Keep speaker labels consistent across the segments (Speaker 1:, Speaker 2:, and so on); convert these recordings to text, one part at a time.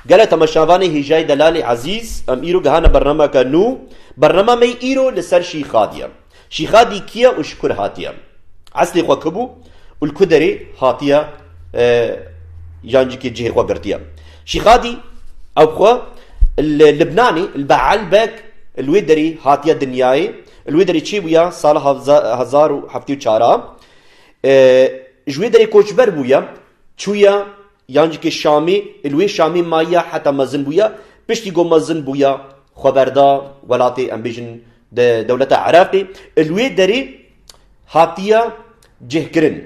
Speaker 1: قالت تماشاواني هجاي دلالي عزيز ام ايرو جهانا برنامج كانو برنامج مي ايرو لسر شيخاديا شيخادي كيا وشكر هاتيا عسلي خو كبو والكدري هاتيا جانجي كي جهي خو قرتيا شيخادي او خو اللبناني البعال باك الويدري هاتيا دنياي الويدري تشي ويا صالح هزار وحفتي وشارا جويدري كوچبر بويا چويا یانجی که شامی الوی شامی مایا حتی مزن بویا پشتی گو مزن بویا خبردا ولاتی امبیجن دولت عراقی الوی داری هاتیا جهكرن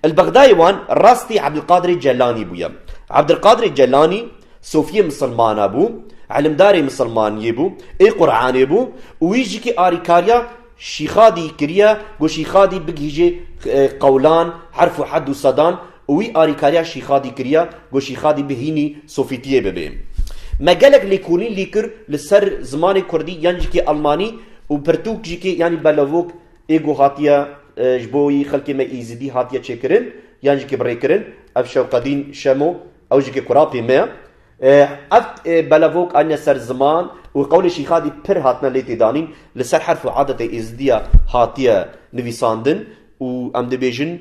Speaker 1: البغدادي وان راستي عبد القادر الجيلاني بويا عبد القادر الجيلاني صوفيه مسلمان ابو علمداري مسلمان يبو اي قرآن يبو ويجي كي آريكاريا شيخادي كريا و شيخادي بجيجي قولان حرف حد وصدان وي آريكاريا شيخادي كريا و شيخادي بهيني صوفيتيه ببين ما قالك ليكونين ليكر لسر زمان كردي ينجي كي ألماني وبرتوك جيكي يعني بلووك ايغو هاتيا جبوي خلقي ما ايزدي هاتيا تشكرن ينجي كي بريكرن اف شوقدين شمو او جيكي قرابي ما افت بلووك انيا سر زمان وقول شيخادي پر هاتنا ليتي دانين لسر حرف عادة ايزديا هاتيا نويساندن و ام دبيجن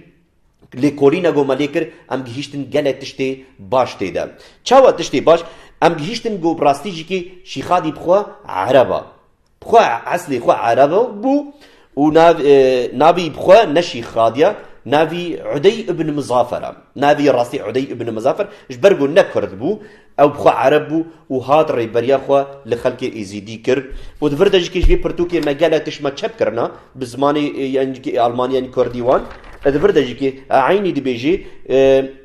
Speaker 1: ليكورينا جو ماليكر ام گهشتن گله تشتي باش تيدا چاوا تشتي باش ام گهشتن جو براستي جيكي شيخادي بخوا عربا بخوا اصلي خوا عربا بو و نابي بخوا نشي خاديا نابي عدي ابن مظافر نابي راسي عدي ابن مظافر جبرغو نكرد بو او بخوا عرب بو وهات ريبريا خوا لخلق ايزيدي كر ودفرد جيكي جبي برتوكي مقاله تشما تشب كرنا بزماني يعني المانيا يعني كرديوان دفرد جيكي عيني دي بيجي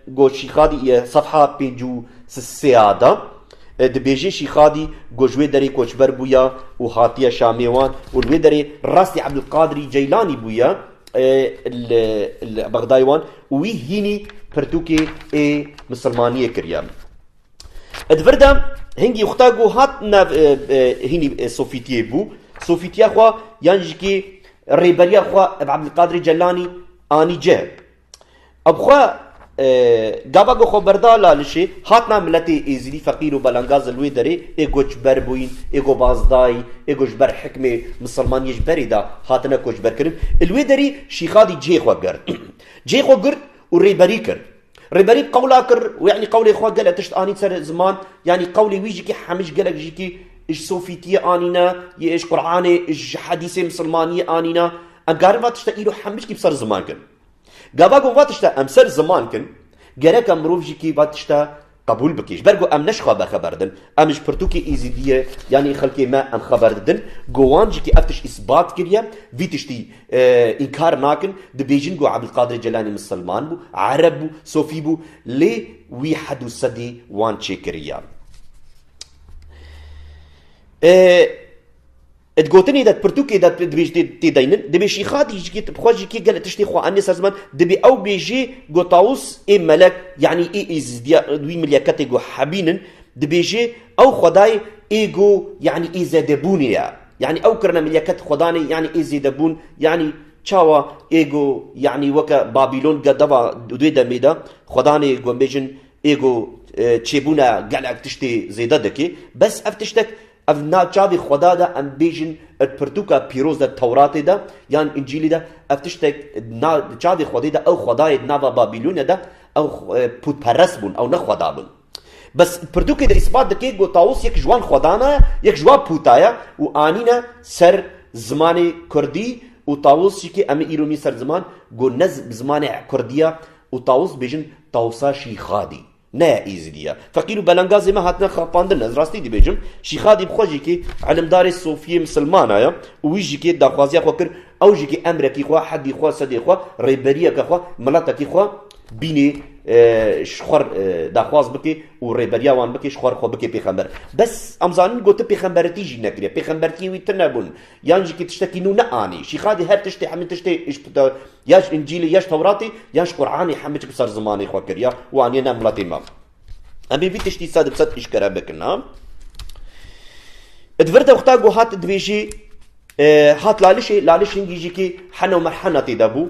Speaker 1: جو شيخادي صفحه بيجو سياده دبيجي شيخادي جوجوي دري كوچبر بويا وهاتيا شاميوان والوي دري راستي عبد القادر الجيلاني بويا البغدايوان وي هيني برتوكي اي مسلمانيه كريا ادفردا هنجي اختاغو هات ناف هيني صوفيتيه بو صوفيتيا خوا يانجيكي ريبريا خوا عبد القادر الجيلاني اني جه ابخوا گابا خبردار لشی هاتنا ملتی ازلی فقیر و بلنگاز الوی داری ایگوچ بر بوین ایگو بازدای ایگوچ بر حکم مسلمان یج بری دا هاتنا کوچ بر کرن الوی داری شیخادی جی خو گرد جی خو گرد و ریبری کرد ریبری قولا کر و یعنی قولی خو قال تشت آنی سر زمان یعنی قولی ویجی کی حمش قالك جی کی اش صوفیتیه آنینا یا اش قرآن اش حدیث مسلمانیه آنینا اگر وقت تشت ایرو حمش کی بسر زمان کن گاوا واتشتا امسر زمان كن جرك امروف جيكي واتشتا قبول بكيش برجو ام نش خبردن امش برتوكي ايزيديه يعني خلكي ما ام خبردن جوان جيكي افتش اثبات كريا فيتشتي انكار ناكن دبيجن جو عبد القادر الجيلاني مسلمان بو عرب بو صوفي بو لي وي حدو سدي وان تشيكريا ادقوتني دات برتوكي دات دبيج تي داينن دبي شيخاتي جيكي بخواجي كي قال تشتي خو اني سازمان دبي او بيجي غوتاوس اي ملك يعني اي از ديا دوي مليكاتي جو حبينن دبيجي او خداي ايجو يعني اي زدبونيا يعني او كرنا مليكات خداني يعني اي زدبون يعني تشاوا ايجو يعني وكا بابلون قدوا دوي دميدا خداني غومبيجن ايجو تشيبونا قالك تشتي زيددكي بس افتشتك اف نا چاوی خدا دا ام بیجن پرتوکا پیروز دا تورات دا یان انجیلی دا افتشتک نا چاوی خدا دا او خدای ناوا بابلون دا او پوت پرست بون او نه خدا بون بس پرتوکی دا اثبات دکی گو تاوس یک جوان خدانا یک جوان پوتایا و آنینا سر زمان کردی و تاوس که امی ایرومی سر زمان گو نز زمان کردیا و تاوس بیجن تاوسا شیخادی نه ایزدیه فقیر و بلنگازی ما هاتنا خاپاندن از راستی دی بیجم شیخادی بخوجی که علمدار صوفیه مسلمان آیا ویجی که داخوازی خو کر او جی که امرکی خو حدی خو صدی خو ریبریه که خو ملت خو بینی شخور داخواز بکی و ریبریه وان بکی شخور خو بکی پیغمبر بس امزانین گوت پیغمبرتی جی نکریه پیغمبرتی وی تنبون یعنی که تشتکی نو نانی شیخادی هر تشتی همین تشتی اش یاش انجیلی یاش توراتی یاش قرآنی همین چه بسر زمانی خو کریا و آنی نملتی ما امی وی تشتی صد بصد اش کرا بکنم ادورت وقتا گو هات دویجی هات لالش انجیجی که حنا مرحنه تدبو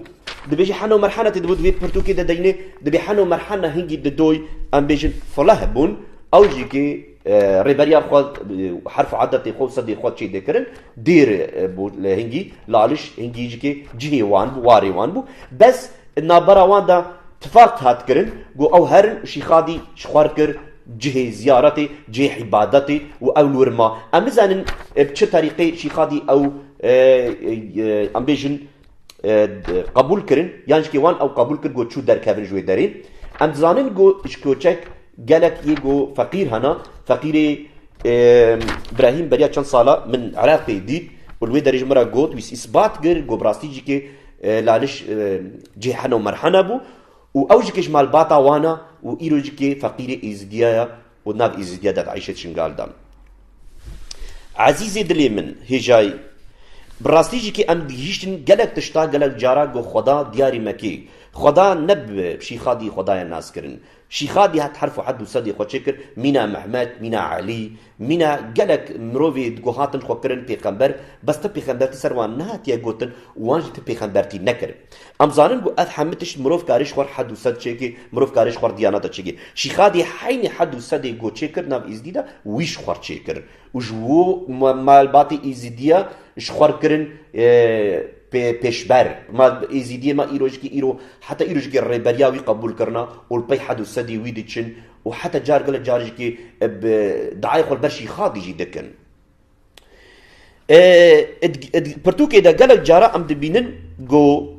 Speaker 1: دبيجي حنو مرحنة تدبو دبي برتوكي دا ديني دبي حنو مرحنة هنجي دوي ام بيجن فلاح بون او جيكي ريبريا خود حرف عدد خود صدي خود شي دكرن دير بو هنجي لالش هنجي جيكي جهي وان بو واري وان بو بس نابرا وان دا اتفاق هات كرن جو او هرن شي خادي شخوار كر جهه زيارتي جهه عبادتي و او نورما امزانن بچه طريقه شي خادي او امبيجن قبول كرن يعني كي وان او قبول كر جو چو در كافن جوي دارين ام زانن جو اشكوچك قالك يجو فقير هنا فقير ابراهيم بريا چند سالا من عراق دي والوي درج مرا قوت ويس اثبات غير جو براستي جيكي لالش جهنم مرحنا بو واوجكش مال باطا وانا وايروجكي فقير ازديايا وناب ازديا دات عيشة شنقال دام عزيزي دلي من هجاي براستي جيكي ام ديشتن قالك تشتا قالك جارا جو خدا دياري مكي خدا نب بشي خادي خدايا الناس كرن شي خادي هات حرف حد وصدي خو شكر مينا محمد مينا علي مينا قالك مروفي دغوهاتن خو كرن بيغمبر بس تبي خمبرتي سروان نهات يا جوتن وانج تبي خمبرتي نكر ام زانن بو اث حمتش مروف كاريش خور حد وصد شيكي مروف كاريش خور ديانات شيكي شي خادي حين حد وصدي جو شكر ناف ازديدا ويش خور شكر وجو مال باطي ازديا شخور كرن بيشبر ما ازيديه ما ايروجكي ايرو حتى ايروجكي الريبرياوي قبول كرنا والبي حدو سدي ويدتشن وحتى جار قال جارجكي دعايق البرشي خاضي جي دكن برتوكي دا قال جارا ام دبينن جو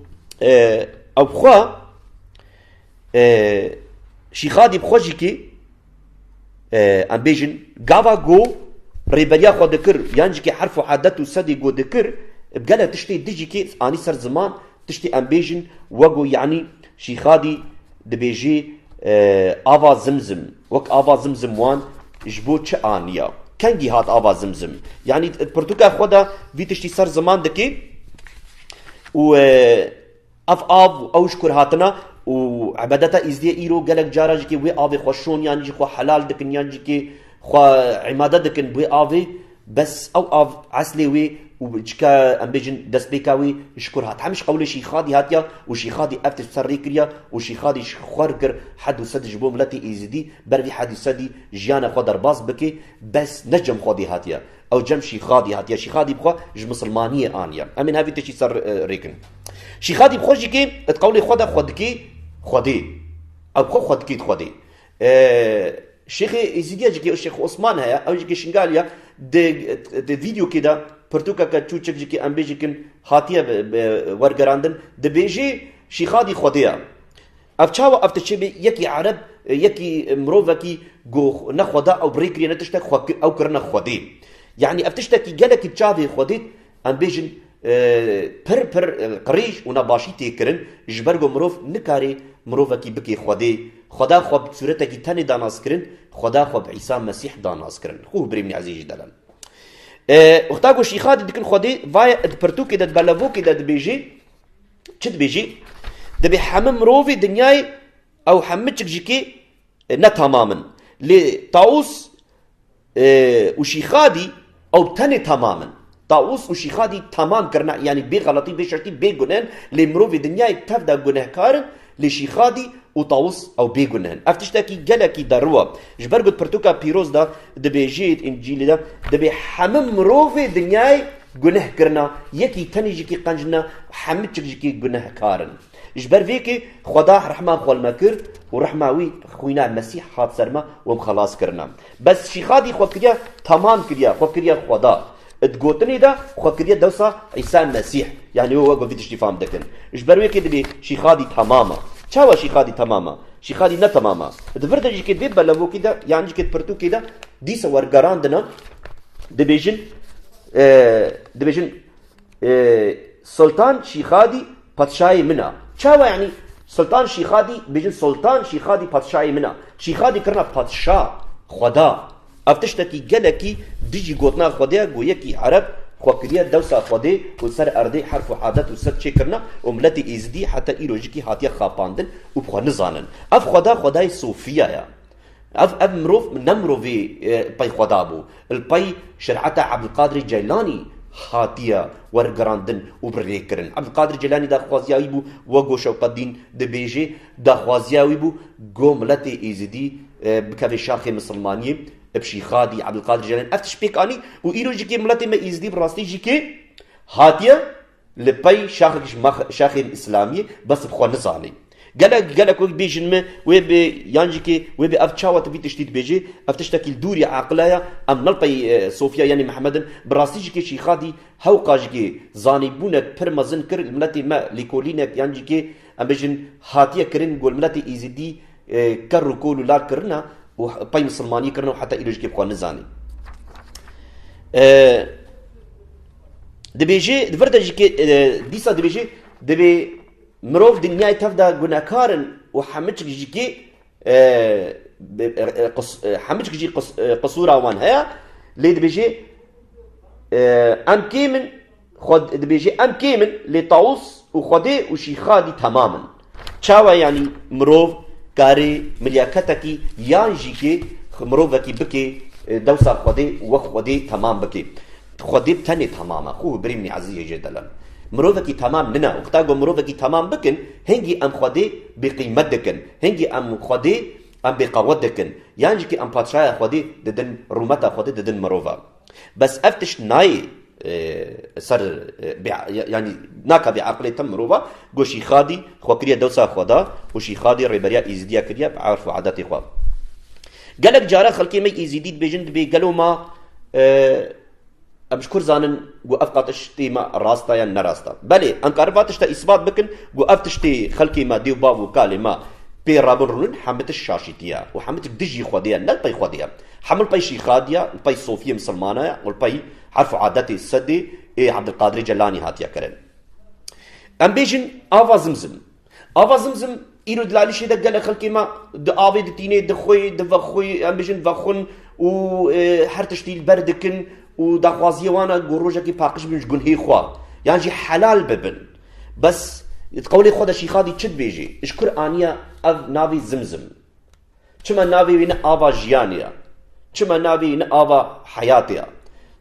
Speaker 1: او خوا شي خادي بخوجكي ام بيجن غافا جو ريبريا خو دكر يانجكي حرف عادته سدي جو دكر بقالها تشتي ديجي كي اني صار زمان تشتي امبيجن وقو يعني شي خادي دبيجي افا زمزم وك افا زمزم وان جبو تش انيا كان جهات افا زمزم يعني البرتغال خدا في تشتي صار زمان دكي و اف او شكر هاتنا وعبادتها ازدي ايرو قالك جاراج كي وي افي خوشون يعني جي خو حلال دكن يعني كي خو عماده دكن بوي افي بس او اف عسلي وي وبجكا ام بيجن دست بيكاوي شكر هات حمش قولي شي خادي هاتيا وشي خادي افتر سري كريا وشي خادي خركر حد وسد جبو ملتي ايزدي برفي حد سدي جيانا خو درباز بكي بس نجم خادي هاتيا او جم شي خادي هاتيا شي خادي بخو ج مسلمانيه انيا امين هافي تشي سر ريكن شي خادي بخوجي كي تقولي خدا خدكي خدي او بخو خدكي خدي شيخ ايزيديا جي الشيخ عثمان هيا او جي شنغاليا دي فيديو كده پرتوکا که چوچک جی که ام بیجی کن خاطیه ورگراندن دبیجی شی خادی خودیا افچاو افتچه بی یکی عرب یکی مروفکی گو نخودا او بريكري نتشتك او کرنا خودی يعني افتشتكي جالك تشافي خوديت ام بیجن پر قريش ونا باشي تيكرن جبرگو مروف نكاري مروفکی بکی خودی خدا خو بصورتکی تاني داناس کرن خدا خو عيسى مسيح داناس کرن خوب بريمني عزيزي دلال اختاقو شيخات دكن خودي فاي برتو كده بلافو كده دبيجي چد بيجي دبي حمم روفي دنياي او حمتشك جيكي نا تماما لطاوس وشيخادي او تاني تماما طاوس وشيخادي تمام كرنا يعني بي غلطي بي شرطي بي جنان لمروفي دنياي تفدا جنهكار لشيخادي وطاوس او بي جنان افتشتاكي جلكي دروا جبرغت برتوكا بيروز دا دبيجيت انجيل دا دبي حمم روفي دنياي جنه كرنا يكي تاني جيكي قنجنا حمتشك جيكي جنه كارن جبر فيكي خدا رحمه خو المكر ورحماوي خوينا المسيح حاط سرما ومخلاص كرنا بس شيخادي خو كريا تمام كريا خو كريا خدا تقوتني دا خو كريا دوسا عيسى المسيح يعني هو وقف فيدش تفهم دكن جبر فيكي دبي شيخادي تماما چاوا شيخادي تماما شيخادي نه تماما دفرد جيكي دي بلوو كده يعني جيكي برتو كده دي سوار غراندنا دبيجن سلطان شيخادي پادشاهي منا چاوا يعني سلطان شيخادي بيجن سلطان شيخادي پادشاهي منا شيخادي كرنا پادشاه خدا افتشتكي جلكي ديجي قوتنا خدا گويكي عرب خوكريا دوسا خدي وسر اردي حرف عادت وسد شكرنا وملتي ازدي حتى ايروجيكي هاتيا خاباندن وبخو نزانن اف خدا خداي صوفيا يا اف مروف نمرو في باي خدابو الباي شرعتا عبد القادر الجيلاني هاتيا ورغراندن وبريكرن عبد القادر الجيلاني دا خوازياوي بو وغو شوقدين دبيجي دا خوازياوي بو غو ملتي ازدي بكافي شاخي مسلمانية بشيخادي عبد القادر جيلاني افتش بيكاني وإيرو جيكي ملتي ما إزدي براستي جيكي هاتية لبي شاخي الإسلامية بس بخوا نزاني قالك وقت بيجن ما ويبي يانجيكي ويبي أفتشاوة تبي تشتيت بيجي أفتشتكي الدوري عقلايا أم نلبي صوفيا يعني محمد براستي جيكي شيخادي هوقا جيكي زاني بونك برمزن كر الملتي ما ليكولينك يانجيكي أم بيجن هاتية كرن قول ملتي إزدي كرو كولو لا كرنا وباي مسلماني كرنا وحتى إلو جيكي بخوا نزاني دبيجي دفردا جيكي ديسا دبيجي دبي مروف دنياي تفدا غناكارن وحمتك جيكي حمتك جي قصورة وان هيا لي دبيجي ام كيمن خد دبيجي ام كيمن لطاوس وخدي وشيخادي تماما تشاوا يعني مروف كاري ملياكتكي يانجيكي مروفكي بكي دوسا خدي وخدي تمام بكي خدي بتاني تماما خوه بريمني عزيزي جدا مروفكي تمام لنا وقتاقو مروفكي تمام بكن هنجي ام خدي بقيمت دكن هنجي ام خدي ام بقوت دكن يانجيكي ام باتشايا خدي ددن رومتا خدي ددن مروفا بس افتش ناي سر يعني ناكا بعقلي تم مروفا قوشي خادي خوكريا دوسا خدا وشي خادي ريبريا ازديا كريا بعرف عاداتي خوا قالك جارا خلقي مي ازديد بجند بي قالوا ما أمشكر زانن وأفقاتش تي ما راستا يا نراستا بلي أنكارفاتش تا إثبات بكن وأفتش تي خلقي ما ديو بابو كالي ما بي رابن رونن حمت الشاشيتيا وحمت دجي خوديا نل باي خوديا حمل باي شيخاديا باي صوفيا مسلمانا والباي حرف عاداتي السدي عبد القادر جلاني هاتيا كرن أم بيجن آفا زمزم إيرو دلالي شيدا قال خلقي ما دآوي دتيني دخوي دفخوي أم بيجن فخون وحرتشتي البردكن وداخوازيه وانا قروجكي باقش بنش قنهي خوا يعني جي حلال ببن بس تقولي خدا شيخادي تشد بيجي اشكر انيا اف نافي زمزم كما نافي وين افا جيانيا كما نافي وين افا حياتيا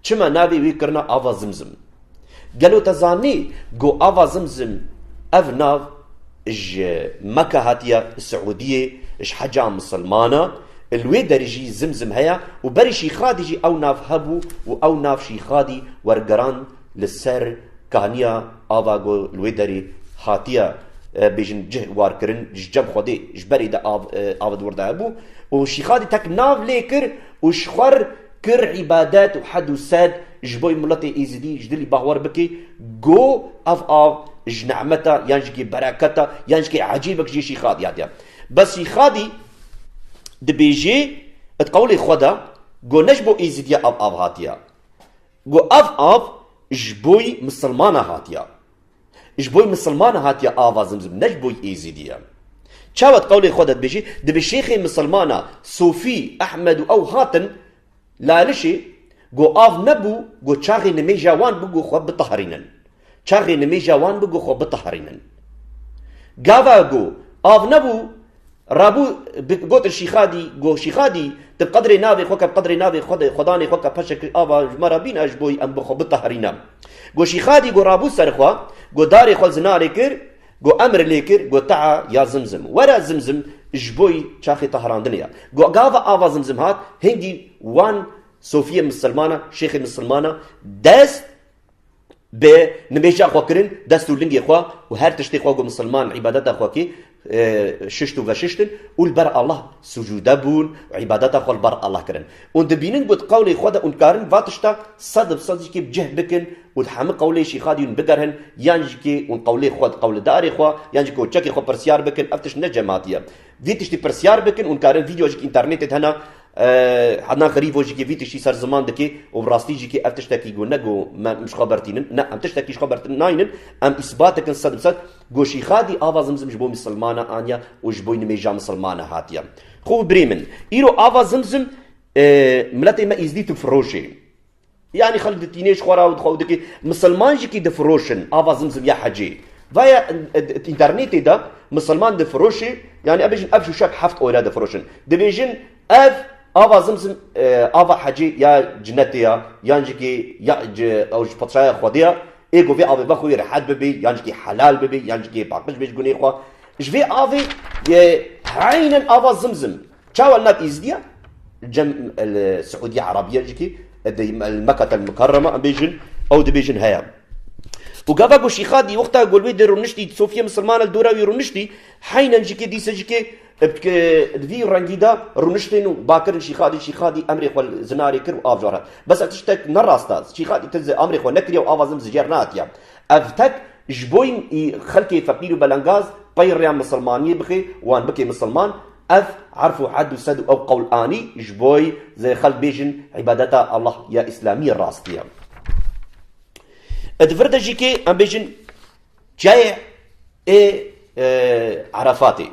Speaker 1: كما نافي ويكرنا افا زمزم قالوا تزاني قو افا زمزم اف ناف اج مكة هاتيا السعودية اش حاجة مسلمانة الويدر يجي زمزم هيا وبري شيخادي يجي او ناف هبو او ناف شيخادي ورقران للسر كهنيا آواغو الويدري هاتيا بيجن جه واركرن جب خودي جبري دا آواد وردا هبو وشيخادي تك ناف ليكر وشخور كر عبادات وحد وساد جبوي ملتي ايزدي جدلي باور بكي جو اف جنعمتا ينجي بركتا ينجي عجيبك جي شيخادي هاتيا بس شيخادي دبيجي تقولي خدا جو نجبو ايزيديا اف هاتيا جو اف جبوي مسلمانة هاتيا جبوي مسلمانة هاتيا افا زمزم نجبوي ايزيديا شاوت قولي خدا دبيجي دبي شيخي مسلمانة صوفي احمد او هاتن لا لشي جو اف نبو جو تشاغي نمي جوان بو خو بطهرينن تشاغي نمي جوان بو خو بطهرينن غافا جو اف نبو رابو قلت الشيخادي جو شيخادي تبقدري نافي خوكا بقدري نافي خداني خوكا بشكل ابا مرابين اجبوي ام بخو بطهرينا جو شيخادي جو رابو سرخوا جو داري خل زناري كر جو امر ليكر جو تعا يا زمزم ورا زمزم جبوي شاخي طهران دنيا جو غافا افا زمزم هات هندي وان صوفيا مسلمانه شيخ مسلمانه دست ب نميجا خوكرن دستو لنجي خوا وهر تشتي خوا مسلمان عبادات خوكي ششتو وششتن والبر الله سجودا بون وعبادات خو البر الله كرن وندبينن قد قولي خدا انكارن فاتشتا صدب صدقي بجه بكن وتحم قولي شي خادي بقرهن يانجكي ونقولي خد قول داري خو يانجكي وتشكي خو برسيار بكن افتش نجماتيا فيتشتي برسيار بكن ونكارن فيديو جيك انترنت هنا حنا غريب وجهي فيتي شي صار زمان دكي وبراستي جيكي افتشتكي جو نجو مش خبرتين لا ام تشتكي خبرت ناين ام اثباتك صدم صد جو شي خادي افا زمزم جبو مسلمانه انيا وجبو نميجا مسلمانه هاتيا خو بريمن ايرو افا زمزم ملاتي ما ازدي تفروشي يعني خلد تينيش خورا ودخودكي مسلمان جيكي دفروشن افا زمزم يا حجي فيا الانترنت ده مسلمان دفروشي يعني ابيجن ابشو شك حفت اولاد دفروشن دبيجن اف افا زمزم افا حجي يا جنتيا يانجيكي يا او جبطشايا خوديا ايغو في افي بخوي رحاد ببي يانجيكي حلال ببي يانجيكي باقش بيش غني خو جفي افي عينا افا زمزم تشاول ناب إزديا جم السعودية العربية جكي المكة المكرمة بيجن أو دبيجن هيا وقابا قو شيخادي وقتها قول ويدر ونشتي صوفيا مسلمانة الدورة ونشتي حينا جكي دي سجكي في رنجيدا رونشتين وباكر شيخادي امري خو زناري كر وافجارها بس اتشتك نراستاز شيخادي تز امري خو نكري وافازم زجرنات يا افتك جبوين خلكي فقير بلنغاز بير مسلمانيه بخي وان بكي مسلمان اف عرفوا حد وسد او قول اني جبوي زي خل بيجن عبادتا الله يا اسلاميه راستيا ادفرد جيكي ام بيجن جاي عرفاتي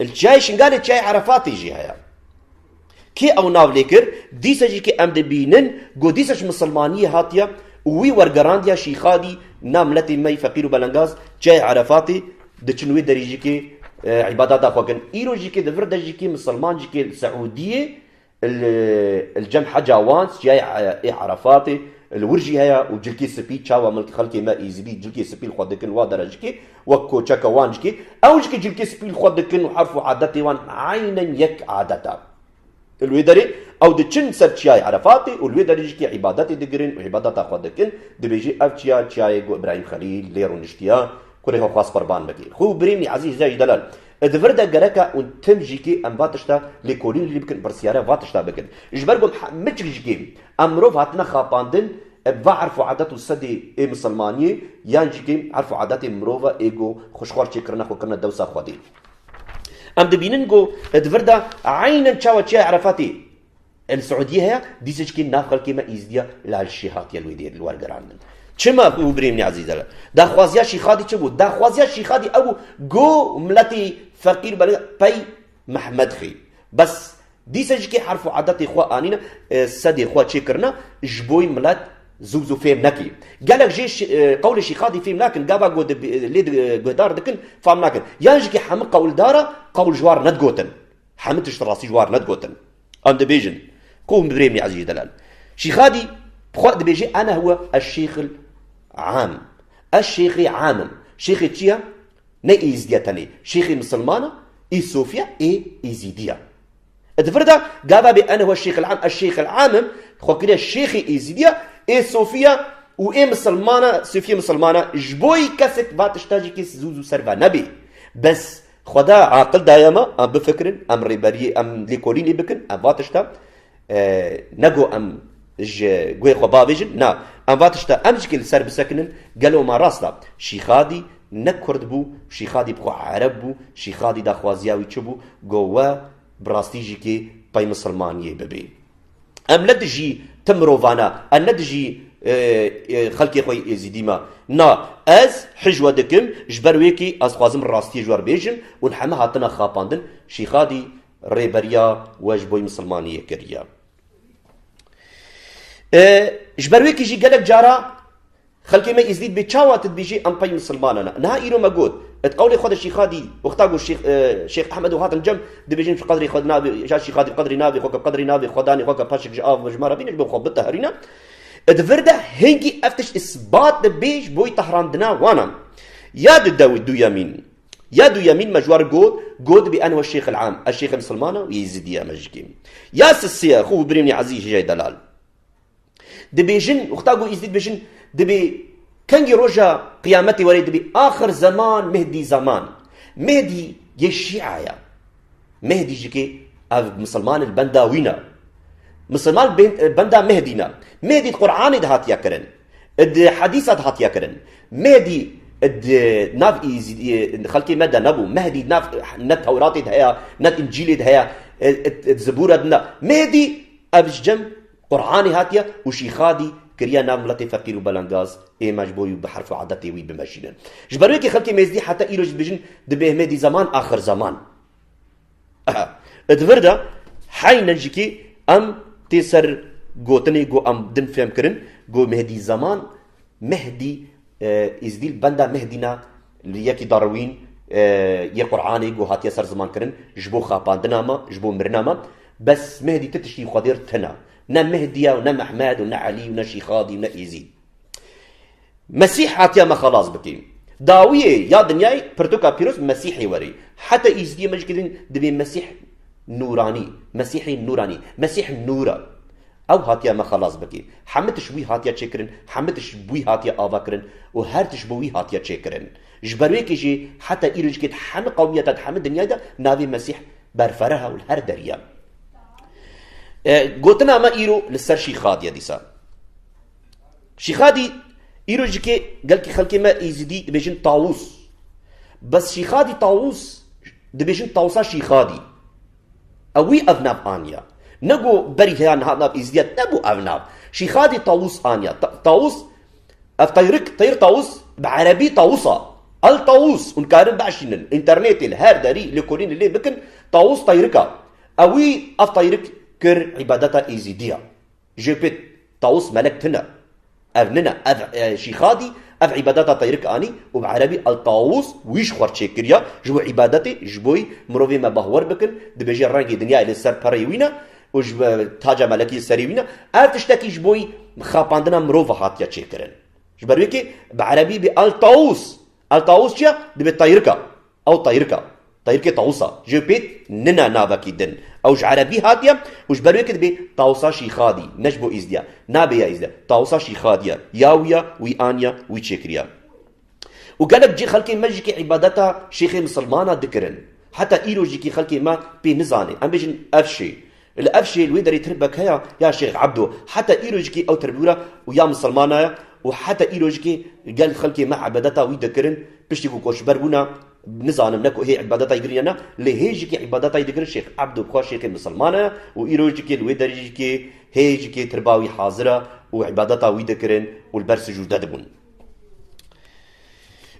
Speaker 1: الجاي شنقال الجاي عرفات يجي هيا كي او ناو ليكر ديسا جي كي ام دبينن قو ديساش مسلمانية هاتيا وي ورقرانديا شيخادي ناملتي مي فقير بلنغاز جاي عرفاتي دچنوي دري جي كي عبادات اخوكن ايرو جي كي دفرد جي كي مسلمان جي كي السعودية الجم حجا وانس جاي عرفاتي الورجي هيا وجلكي سبي تشاوا ملك خلكي ما ايزبي جلكي سبي الخدكن ودرجكي وكو تشكا وانجكي او جكي جلكي سبي الخدكن وحرف عادتي وان عينا يك عادتا الويدري او دچن سرچاي عرفاتي والويدري جكي عبادتي دغرين وعبادات خدكن دبيجي افچيا تشاي جو ابراهيم خليل ليرو نشتيا كوري هو خاص قربان بكي خو بريمي عزيز زي دلال ادفردا جركا ونتم جيكي ام فاتشتا ليكولين اللي بكن برسياره فاتشتا بكن اجبركم متجيكي امرو فاتنا خاباندن بعرفوا عادات السدي اي مسلمانيه يانجيكي عرفوا عادات مروفا ايجو خوشخور تشكرنا خو كنا دوسا خدي ام دبيننجو ادفردا عينا تشاو تشي عرفاتي السعوديه هي ديسجكي نافخل كيما ازديا لالشيخات يا الويدير الورقران چما بو بريمني عزيزه دا خوازيا شيخادي چبو دا خوازيا شيخادي ابو جو ملتي فقير باي محمد خي بس ديسجكي حرف عادتي خو انينا سدي خو تشكرنا جبوي ملات زوزو فيم نكي قالك جيش قول شيخادي فيم لكن قابا قود ليد قدار دكن فام لكن يانجكي حم قول دارا قول جوار ندغوتن حمتش راسي جوار ندغوتن ام دبيجن قوم بريمني عزيز دلال شيخادي بخو دبيجي انا هو الشيخ عام الشيخي عام شيخي تشيا ني ازديتني شيخي مسلمانة اي صوفيا اي ازيديا ادفردا قابا بأنا هو الشيخ العام الشيخ العام خو كده الشيخي ازيديا اي صوفيا و اي مسلمانة صوفيا مسلمانة جبوي كسك باتشتاجي كيس زوزو سرفا نبي بس خدا عاقل دايما ام بفكرن ام ريباري ام ليكوليني بكن ام باتشتا نقو ام قوي خبابيجن نا ام باتشتا امجكل سر بسكنن قالوا ما راستا شيخادي نكرد بو شيخادي بخو عرب بو شيخادي دا خوازياوي چبو قوا براستيجي كي باي مسلمانيه ببي ام ندجي تمروفانا ان ندجي خلقي خوي ازيديما نا از حجوه دكم جبرويكي از خوازم راستي جوار بيجن ونحما هاتنا خاباندن شيخادي ريبريا واجبوي مسلمانيه كريا جبرويكي جي قالك جارا خلكي ما يزيد بتشاوات بيجي ام باي مسلماننا نها ايرو ماجود تقولي خد الشيخادي وقتاقو الشيخ شيخ احمد وهات الجم دبيجين في قدري خد نابي جا شيخادي بقدري نابي خوك بقدري نابي خداني خوك باشك جاف وجمارة بينش بخبطة هرينا ادفردا هنجي افتش اثبات دبيج بوي طهران دنا وانا يا داوود دو يمين يا دو يمين مجوار جود بأن هو الشيخ العام الشيخ المسلمانة ويزيديا مجكي يا سسيا خو بريمني عزيز جاي دلال دبيجن وقتاقو يزيد بيجن دبي كنجي روجا قيامتي ولي دبي آخر زمان مهدي زمان مهدي يشيعة مهدي جيكي أف مسلمان البنداوينا مسلمان بندا مهدينا مهدي القرآن دهات يكرن الحديثات هات يكرن مهدي ناف خلقي مدى نبو مهدي ناف نت توراتي دهيا نت انجيلي دهيا الزبورة دنا مهدي أبجم قرآني هاتيا وشيخادي كريا نام لطي فقير وبلنغاز اي مجبوي بحرف عادتي وي بمشينن جبرويكي خلقي ميزدي حتى ايروج بيجن دبه مهدي زمان اخر زمان ادفردا حين نجيكي ام تسر غوتني جو ام دن فهم كرن جو مهدي زمان مهدي ازديل بندا مهدينا ليكي داروين يا قرآني جو هاتيا سر زمان كرن جبو خاباندناما جبو مرناما بس مهدي تتشي خدير تنا نا مهدية ونا محمد ونا علي ونا شيخادي ونا يزيد مسيح هاتيا ما خلاص بكي داوية يا دنياي برتوكا بيروس مسيحي وري حتى يزدي مجكدين دبي مسيح نوراني مسيحي نوراني مسيح نورا او هاتيا ما خلاص بكي حمتش بوي هاتيا تشكرن حمتش بوي هاتيا آفاكرن و هرتش بوي هاتيا تشكرن جبرويكي جي حتى إيروج كيت حم قومية تحم الدنيا دا نافي مسيح برفرها والهر دريا قوتنا ما إيرو لسر شيخاديا ديسا شيخادي إيروج كي قال كي خلقي ما إيزيدي بيجن طاووس بس شيخادي طاووس دبيجن طاووسا شيخادي اوي افناب انيا نقو بري هان هاناب ازديات نبو افناب شيخادي طاووس انيا طاووس افتيرك طير طاووس بعربي طاووسا الطاووس ونكارن بعشين الانترنت الهار داري لكورين اللي بكن طاووس طيركا اوي افتيرك كر عبادتا ازيديا جيبت طاووس ملكتنا افننا شيخادي اف عبادتا طيرك اني وبعربي الطاووس ويش خورتشيكريا جو عبادتي جبوي مروفي ما بهور بكن دبجي رانجي دنيا الى سر بريوينا وجب تاجا ملكي سريوينا ارتشتكي جبوي خاباندنا مروفا هاتيا تشيكرن جبرويكي بعربي بالطاووس الطاووس جا دبي طيركا او طيركا طيركي طاووسا جبيت ننا نافاكي دن اوج عربي هاتيا وجبرويكي دبي طاووسا شيخادي نجبو ازديا نابيا ازديا طاووسا شيخاديا ياويا وي انيا وي تشيكريا وقالك جي خلقي مجيكي عبادتا شيخي مسلمانا ذكرن حتى ايرو جيكي خلقي ما بي نزاني ام بيجن افشي الافشي الويدر يتربك هيا يا شيخ عبدو حتى ايرو جيكي او تربورا ويا مسلمانا وحتى ايرو جيكي قال خلقي ما عبادتا وي ذكرن بشتي كوش بربونا نزانم نكو هي عبادتا يقرينا لهيجيكي عبادتا يذكر الشيخ عبدو بخوا شيخ مسلمانا وايرو جيكي الويدر جيكي هيجيكي ترباوي حاضره وعبادتا وي ذكرن والبرس جوددبون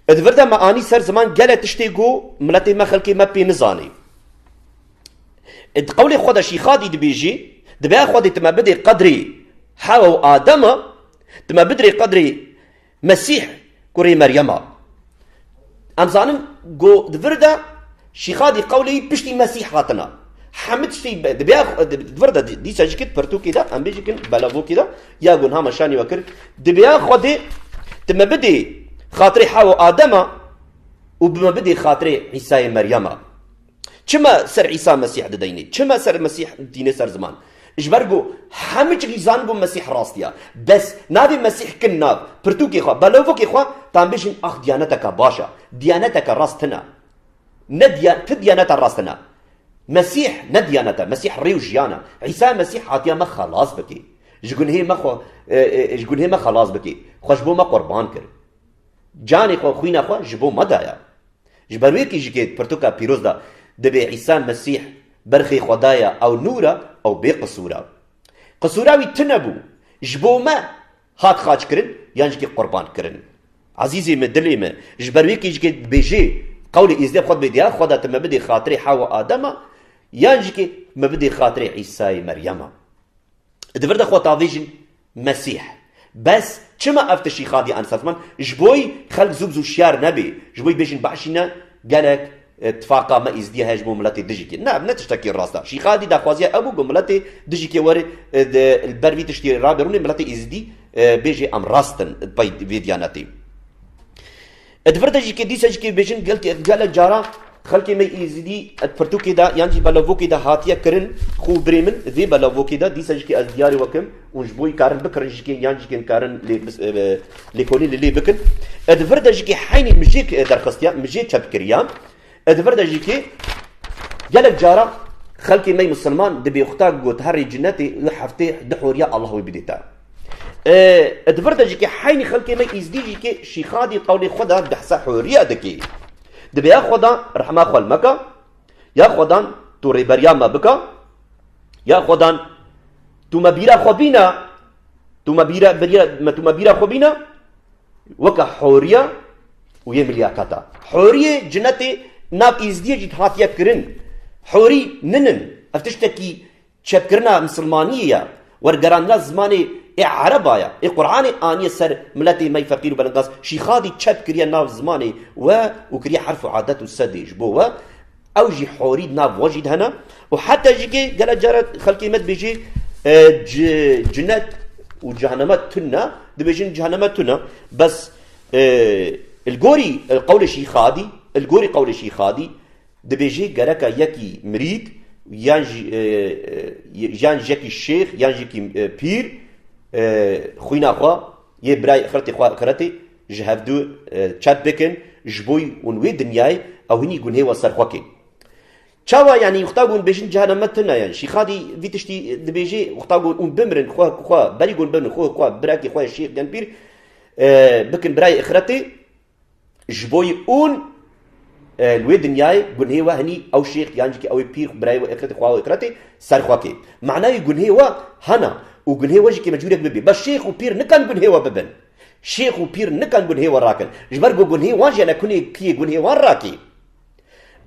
Speaker 1: ادفردا ما اني سر زمان قال تشتيقو ملتي ما خلقي ما بي نزاني قولي خدا شيخادي دبيجي دبي خدي تما بدي قدري حاو ادم تما بدري قدري مسيح كوري مريم امزانم جو دفردا شيخادي قولي بشتي مسيح هاتنا حمد شتي دبي دفردا دي ساجكت برتو كده ام بيجي كن بلافو كده يا قول هما شاني وكر دبي خدي تما بدي خاطري حاو آدم وبما بدي خاطري عيسى مريم كما سر عيسى مسيح ديني كما سر مسيح ديني سر زمان اجبرقو حمج غيزان بو مسيح راستيا بس نابي مسيح كنا برتوكي خوا بلوفوكي خوا تنبيشن اخ ديانتك باشا ديانتك راستنا ديانتك راستنا مسيح نديانته مسيح ريو جيانا عيسى مسيح هاتيا ما خلاص بكي جقول هي ما خلاص بكي خوش بو ما قربان كر جاني خو خوينا خو جبو مدايا جبروي كي جيت برتوكا بيروز دا دبي عيسى مسيح برخي خدايا او نورا او بقصورا قصوراوي تنبو جبو ما هات خاج كرن يعني جي قربان كرن عزيزي مدلي ما جبروي كي جيت بيجي قولي ازدي خد بدي خدا تما بدي خاطري حوا ادم يعني جي ما بدي خاطري عيسى مريم دفرد خو تافيجن مسيح بس كما افتشي خادي عن ساتمان جبوي خلق زوبزو شيار نبي جبوي بيجن بعشنا قالك اتفاقا ما ازديها جبو ملاتي دجيكي نعم نتشتكي الراستا شي خادي دا خوازيا ابو ملاتي دجيكي وري البرفي تشتي رابروني ملاتي ازدي بيجي ام راستن باي فيدياناتي ادفرد جيكي دي سجكي بيجن قالك جارا خلقي ما يزيدي برتوكي دا يعني بلافوكي دا هاتيا كرن خو بريمن ذي بلافوكي دا دي سجكي الدياري وكم ونجبوي كارن بكر جيكي يعني جيكي كارن لي كوني اللي بكن ادفرد جيكي حيني مجيك درخستيا مجيك تبكريا ادفرد جيكي قالك جارا خلقي ما مسلمان دبي اختار قوت هري جناتي لحفتي دحوريا الله وبديتا ادفرد جيكي حيني خلقي ما يزدي جيكي شيخادي قولي خدا بحسا حوريا دكي دبي يا خدا رحمة خال مكة يا خدا تو ريبريا ما بكا يا خدا تو مبيرا خبينا تو مبيرا خبينا وكا حوريا ويمليا كاتا حورية جنتي ناب ازديه جيت هاتيا كرن حوري ننن افتشتكي شبكرنا مسلمانية ورقران زماني عربايا قرآني آنية سر ملتي ما يفقيروا بلنقاس شيخادي تشاب كريا ناف زماني وكريا حرف عادات السدي جبوا اوجي حوري ناف وجد هنا وحتى جيكي قال جارت خلقي مد بيجي جنات وجهنمات تنا دبيجين جهنمات تنا بس القوري قول شيخادي دبيجي قالك يكي مريد یان جکی شیخ یان جکی پیر خوینا خوا یه برای اخرتی خوا اخرتی جهفدو چت بکن جبوی ونوی دنیای او هنی گونه و سرخوکی چاوا يعني يختاقون بيجن جهنمتنا يعني شي خادي فيتشتي دبيجي يختاقون بمرن خوا بريقون بمرن خوا براكي خوا الشيخ جنبير بكن براي اخرتي جبوي اون الوي دنياي قل هي هني او شيخ يانجي او بير براي اخرتي خوا اخرتي سر خواكي معناه يقول هي هنا وقل هي وجهك مجهولك ببي بس شيخ وبير نكن قل هي ببن شيخ وبير نكن قل هي راكن جبر قل هي واجي انا كوني كي قل هي راكي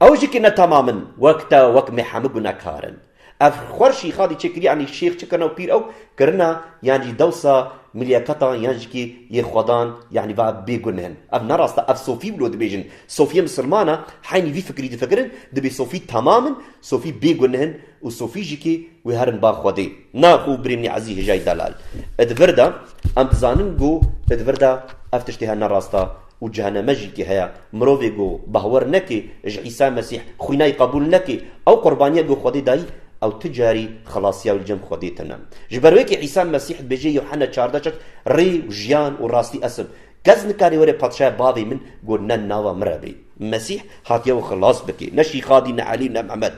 Speaker 1: اوجي كنا تماما وقتا وقت محمد نكارن اف خورشي خادي تشكري يعني الشيخ تشكرنا وبير او كرنا يعني دوسا ملياكتا يعني كي يخدان يعني بعد بيقولن اف نراستا اف صوفي ولود بيجن صوفي مسلمانه حين في فكري تفكرن دبي صوفي تماما صوفي بيقولن وصوفي جيكي وهرن باخودي ناخو بريمني عزيز جاي دلال ادفردا ام بزانن جو ادفردا افتشتها نراستا وجهنم مجيكي هيا مروفيغو بهور نكي عيسى مسيح خويناي قبول نكي او قربانيه جو خدي داي او تجاري خلاصيا والجم خدي تنم جبرويكي عيسى مسيح بيجي يوحنا 14 ري وجيان وراستي اسب كزن كاري وري باتشا بابي من قلنا ناوا مربي مسيح هاتيا وخلاص بكي نشي خادي نعلي محمد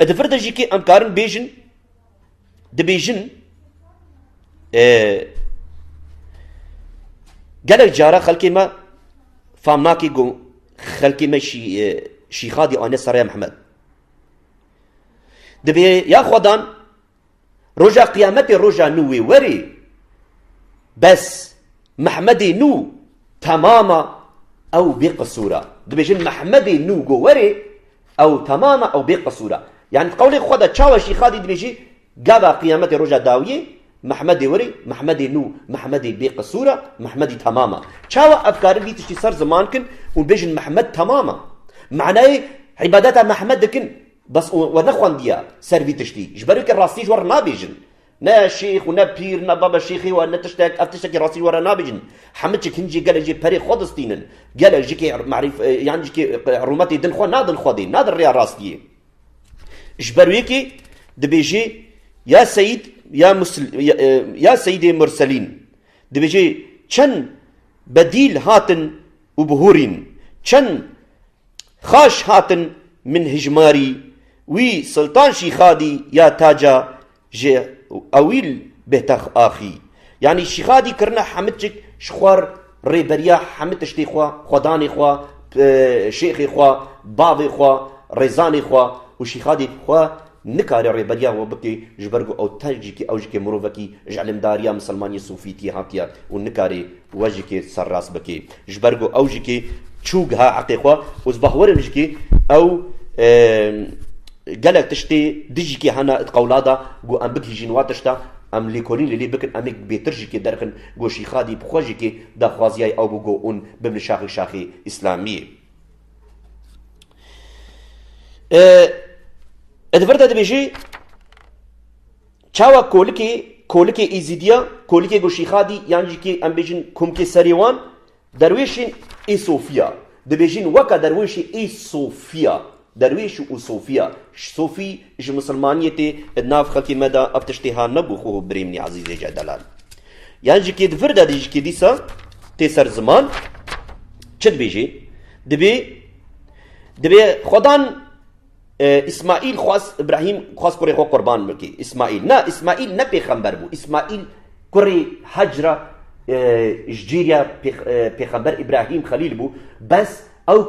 Speaker 1: ادفرد جيكي امكارن بيجن دبيجن قالك جارة خلكي ما فامناكي قو خلكي ما شي خادي آنه سرايا محمد دبي يا خدان رجا قيامتي رجا نوي وري بس محمدي نو تماما او بقصورة دبي جن محمدي نو قو وري او تماما او بقصورة يعني قولي خدا تشاوى شي خادي دبي جي قابا قيامتي رجا داوية محمدي وري محمدي نو محمدي بقصورة محمدي تماما تشاوى افكار اللي تشتي صار زمان كن وبيجن محمد تماما معناه عباداتها محمد كن بس ونخوان ديا سرفي تشتي جبرك الراستيج ورا نابيجن نا شيخ ونا بير نا بابا شيخي وانا تشتك افتشتك راسي ورا نابيجن حمدك هنجي قال جي بري خودستينن قال جيكي معرف يعني جيكي روماتي دن خو نادن خودي نادن ريا راستي جبرويكي دبيجي يا سيد يا سيدي مرسلين دبيجي چن بديل هاتن وبهورين چن خاش هاتن من هجماري وي سلطان شيخادي يا تاجا جي اويل بهتخ اخي يعني شيخادي كرنا حمدك شخوار ريبريا حمد تشتي خوا خداني خوا شيخي خوا بابي خوا ريزاني خوا وشيخادي خوا نكاري ريبريا وبكي جبرغو او تاجيكي او جيكي مروفكي جعلم داريا مسلماني صوفيتي هاتيا ونكاري وجيكي سراس بكي جبرغو او جيكي تشوغها عقيقوا وزبهور جيكي او قالك تشتي ديجيكي هنا قولادا جو ام بك جينوا تشتا ام ليكولين اللي بكن امك بيترجيكي درخن جو شيخادي بخوجيكي دا خوازياي او بوغو اون بمن شاخي اسلامي ادفرتا دبيجي چاوا كولكي ايزيديا كولكي جو شيخادي يانجيكي ام بيجن كومكي سريوان درويشين اي صوفيا دبيجين وكا درويشي اي صوفيا درويش وصوفيا صوفي اج مسلمانيتي ناف خلقي مدى افتشتها نبو خوه بريمني عزيزي جدلال يعني كي دفردا دي كي ديسا تيسر زمان چد بيجي دبي خدان اسماعيل خواس ابراهيم خواس كوري خو قربان ملكي اسماعيل نا پیغمبر بو اسماعيل كوري حجرة جيريا پیغمبر ابراهيم خليل بو بس او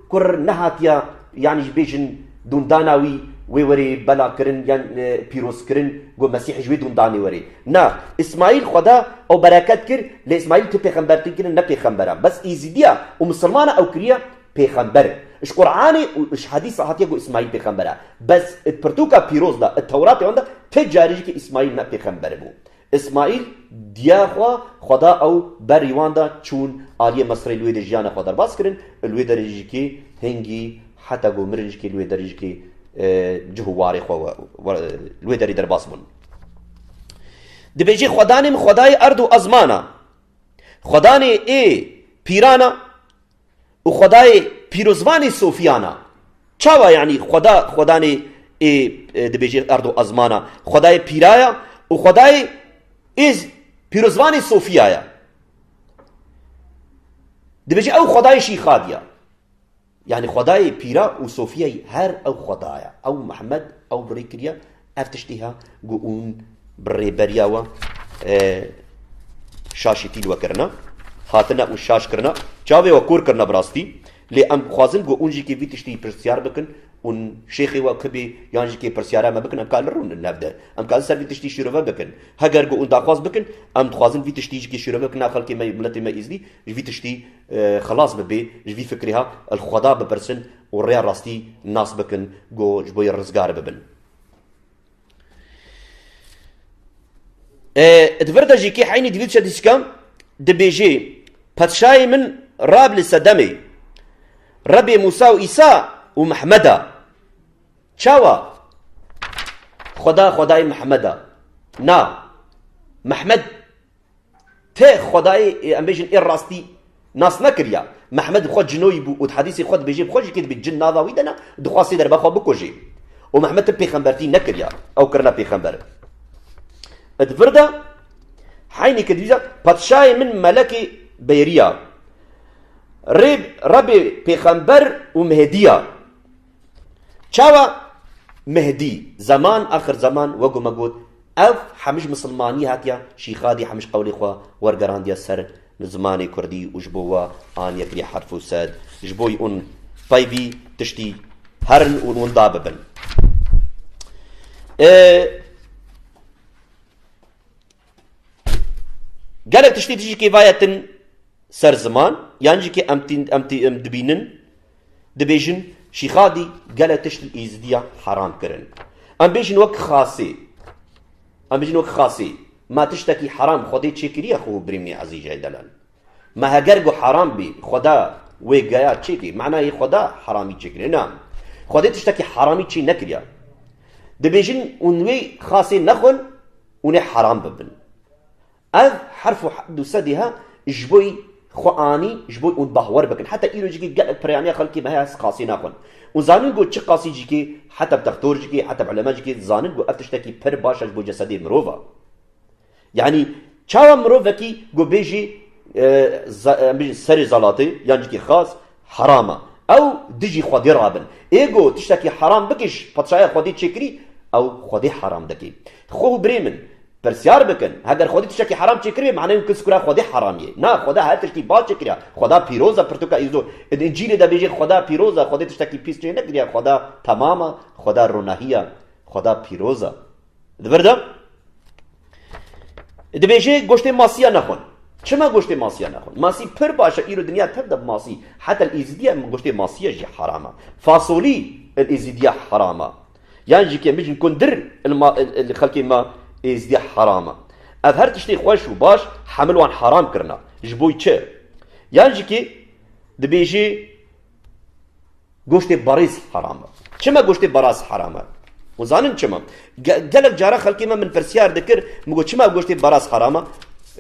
Speaker 1: كور نهاتيا يعني بيجن دون داناوي ويوري بلا كرن يعني بيروس كرن جو مسيح جوي دون داني وري نا اسماعيل خدا او بركات كر لاسماعيل تو پیغمبر تكن نا پیغمبر بس ايزيديا ومسلمانه او كريا پیغمبر اش قراني اش حديث هاتيا جو اسماعيل پیغمبر بس برتوكا بيروز دا التوراة عندها تجاري كي اسماعيل نا پیغمبر بو اسماعيل دياخوا خدا او بريواندا چون عاليه مصر لويد جانا خدا باس كرن لويد رجيكي هنگي حتى جو مرجكي لويد رجيكي جهواري خو لويد در باسمون دبيجي خداني من خداي ارض ازمانا خداني اي بيرانا وخداي بيروزواني صوفيانا چاوا يعني خداني دبيجي أرض أزمانا خداي بيرايا وخداي إز بيروزواني صوفيايا دبيجي أو خداي شيخاديا يعني خداي بيرا وصوفيا هر أو خدايا أو محمد أو بريكريا أفتشتها قوون بريبريا شاشتي وكرنا هاتنا وشاش كرنا چاوي وكور كرنا براستي لي ام خوازن قوون جي كي فيتشتي برسيار بكن ون شيخي وكبي يانجي كي برسيارا ما بكن ام كالرون النبدا ام كال سر فيتشتي شيروفا بكن هاجر قوون داخواز بكن ام خوازن فيتشتي جي كي شيروفا بكن خلكي ما ملتي ما ازدي فيتشتي خلاص ببي جي فكرها الخدا ببرسن وريا راستي الناس بكن جو جبوي الرزقار ببن ادفردا جي كي حيني دفيتشا ديسكام دبيجي باتشاي من راب لسدمي ربي موسى وإيسا ومحمدا شاوا خداي محمدا نا محمد تي خداي امبيجن الراستي ناس نكريا محمد خد جنوي بو وحديثي خد بيجي بخوجي كده بالجن هذا ويدنا دخاسي در بخو بكوجي ومحمد بيغمبرتي نكريا او كرنا بيغمبر ادفردا حيني كديزا باتشاي من ملكي بيريا ربي بيغمبر ومهديا شاوا مهدي زمان آخر زمان وقو مقود اف حمش مسلماني هاتيا شيخادي حمش قولي خوا ورقران ديا سر زماني كردي وجبوا آن يكري حرف وساد جبوي اون بايبي تشتي هرن ون ضاببن قالك تشتي تجي كفاية سر زمان يعني كي امتي دبينن دبيجن شيخادي قالك تشتي الإزدية حرام كرن ام بيجن وك خاصي ما تشتكي حرام خدي تشكري اخو بريمي عزيز جيدلان ما هجرجو حرام بي خدا ويجايا تشكي معناه خدا حرامي تشكري نعم خدي تشتكي حرامي تشي نكريا دبيجن ونوي خاصي نخل وني حرام ببن اذ حرف حد سدها جبوي خواني جبوي اون باور بكن حتى ايرو جيكي قال بريانيا خلكي ما هي قاسي ناخن وزانن جو تشي قاسي جيكي حتى بدكتور جيكي حتى بعلماء جيكي زانن جو افتشتكي بر باشا جو جسدي مروفا يعني چاوا مروفكي جو بيجي سري زلاتي يعني جيكي خاص حرامه او دجي خودي رابن ايجو تشتكي حرام بكش باتشاي خودي تشكري او خودي حرام دكي خو بريمن برسيار بكن هاگر خودی تشکی حرام چکری معنی اون کس کرا خودی حرامیه نه خدا هر تشکی با چکری خدا پیروزه پرتوکا ایزو انجیل دا بیجی خدا پیروزه خودی تشکی پیس چه نکریه خدا تماما خدا رونهیه خدا پیروزه دبرده دبیجی گوشت ماسیا نخون چما گوشت ماسیا نخون ماسی پر باشه ایرو دنیا تر دب ماسی حتی الازدیه گوشت ماسیا جی حرامه فاصولی الازدیه حرامه يعني كي مش نكون در اللي خلكي ما ازدي حرامه اظهر تشتي خوش وباش حملوان حرام كرنا جبوي تشي يعني كي دبيجي گوشت باريس حرامه چما گوشت باراس حرامه وزانن چما قالك جارا خلكي ما من فرسيار ذكر مگو چما گوشت باراس حرامه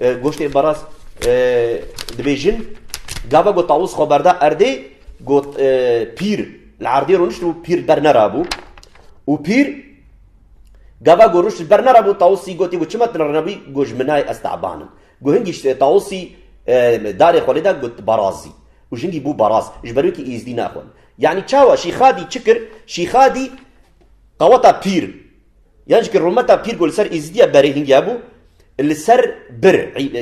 Speaker 1: گوشت باراس دبيجن گاوا گو طاووس خبردا اردي گو پير العردي رونشتو پير برنرابو و پیر گاوا گوروش برنر ابو طاوسی گوتی وچمت نرنبی گوج منای استعبانم گو هنگیش طاوسی دار خالدا گوت برازی و جنگی بو براز جبرو کی ایزدی ناخون يعني چاوا شيخادي چکر شيخادي قوتا پیر يعني که رومتا پیر گل سر ایزدی بری هنگی ابو اللي سر بر